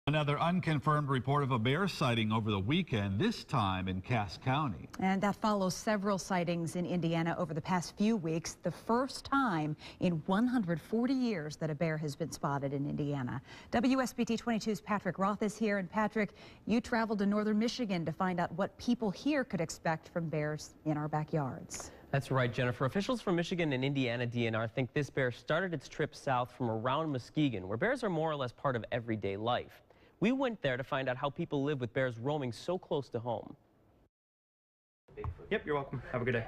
Another unconfirmed report of a bear sighting over the weekend, this time in Cass County. And that follows several sightings in Indiana over the past few weeks. The first time in 140 years that a bear has been spotted in Indiana. WSBT 22's Patrick Roth is here. And Patrick, you traveled to northern Michigan to find out what people here could expect from bears in our backyards. That's right, Jennifer. Officials from Michigan and Indiana DNR think this bear started its trip south from around Muskegon, where bears are more or less part of everyday life. We went there to find out how people live with bears roaming so close to home. Yep, you're welcome. Have a good day.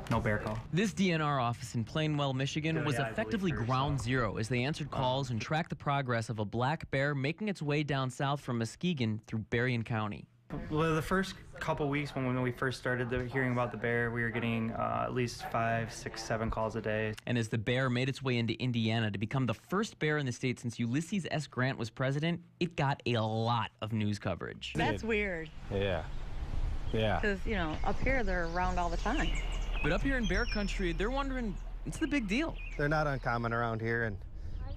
No bear call. This DNR office in Plainwell, Michigan was effectively ground zero as they answered calls and tracked the progress of a black bear making its way down south from Muskegon through Berrien County. Well, the first couple weeks when we first started hearing about the bear, we were getting at least 5, 6, 7 calls a day. And as the bear made its way into Indiana to become the first bear in the state since Ulysses S. Grant was president, it got a lot of news coverage. That's weird. Yeah. Because, you know, up here they're around all the time. But up here in bear country, they're wondering, what's the big deal? They're not uncommon around here, and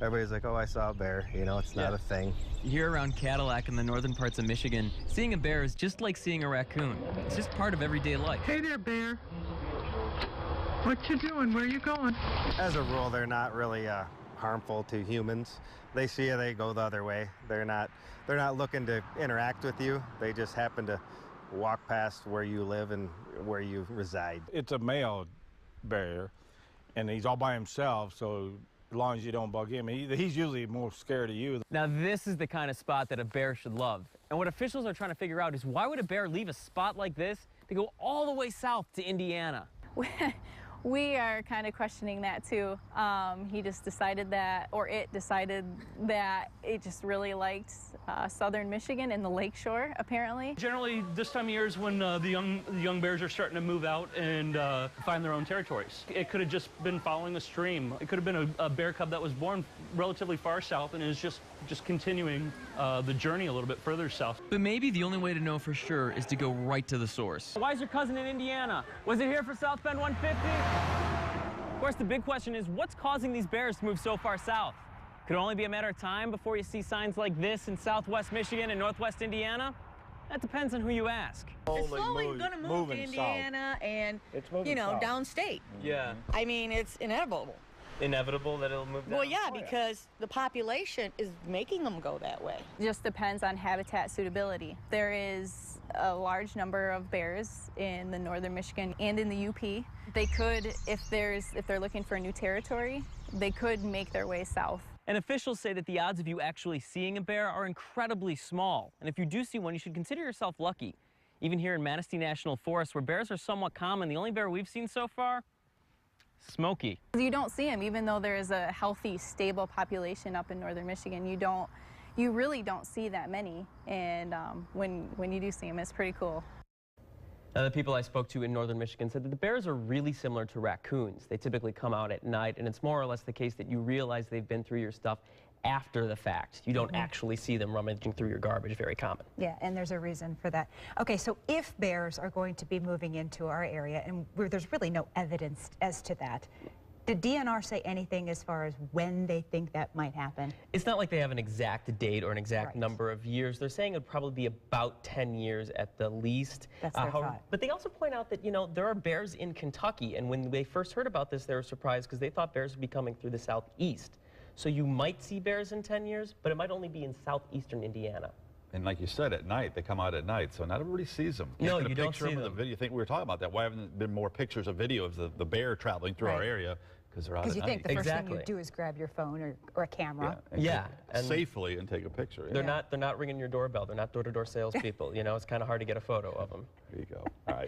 everybody's like, oh, I saw a bear. You know, it's not a thing. Here around Cadillac in the northern parts of Michigan, seeing a bear is just like seeing a raccoon. It's just part of everyday life. Hey there, bear. What you doing? Where you going? As a rule, they're not really harmful to humans. They see you, they go the other way. They're not looking to interact with you. They just happen to walk past where you live and where you reside. It's a male bear, and he's all by himself, so as long as you don't bug him, he's usually more scared of you. Now this is the kind of spot that a bear should love. And what officials are trying to figure out is why would a bear leave a spot like this to go all the way south to Indiana? We are kind of questioning that too. He just decided that, or it decided that it just really liked southern Michigan and the lakeshore, apparently. Generally, this time of year is when the young bears are starting to move out and find their own territories. It could have just been following a stream. It could have been a bear cub that was born relatively far south and is just continuing the journey a little bit further south. But maybe the only way to know for sure is to go right to the source. Why is your cousin in Indiana? Was it here for South Bend 150? Of course, the big question is, what's causing these bears to move so far south? Could it only be a matter of time before you see signs like this in southwest Michigan and northwest Indiana? That depends on who you ask. It's slowly going to move to Indiana and, you know, downstate. Yeah. I mean, it's inevitable. Inevitable that it'll move down? Well, yeah, because the population is making them go that way. It just depends on habitat suitability. There is a large number of bears in the northern Michigan and in the UP. They could, if they're looking for a new territory, they could make their way south. And officials say that the odds of you actually seeing a bear are incredibly small. And if you do see one, you should consider yourself lucky. Even here in Manistee National Forest, where bears are somewhat common, the only bear we've seen so far, Smokey. You don't see them, even though there is a healthy, stable population up in northern Michigan. You really don't see that many. And when you do see them, it's pretty cool. The people I spoke to in northern Michigan said that the bears are really similar to raccoons. They typically come out at night, and it's more or less the case that you realize they've been through your stuff after the fact. You don't actually see them rummaging through your garbage. Very common. Yeah, and there's a reason for that. Okay, so if bears are going to be moving into our area, and there's really no evidence as to that, did DNR say anything as far as when they think that might happen? It's not like they have an exact date or an exact number of years. They're saying it would probably be about 10 years at the least. That's their thought. But they also point out that, you know, there are bears in Kentucky, and when they first heard about this, they were surprised because they thought bears would be coming through the southeast. So you might see bears in 10 years, but it might only be in southeastern Indiana. And like you said, at night, they come out at night, so not everybody sees them. No, you don't see them. The video. You think we were talking about that. Why haven't there been more pictures of video of the bear traveling through our area? Because they're out at night. Because you think the first thing you do is grab your phone or a camera. And safely and take a picture. They're not ringing your doorbell. They're not door-to-door salespeople. You know, it's kind of hard to get a photo of them. There you go. All right.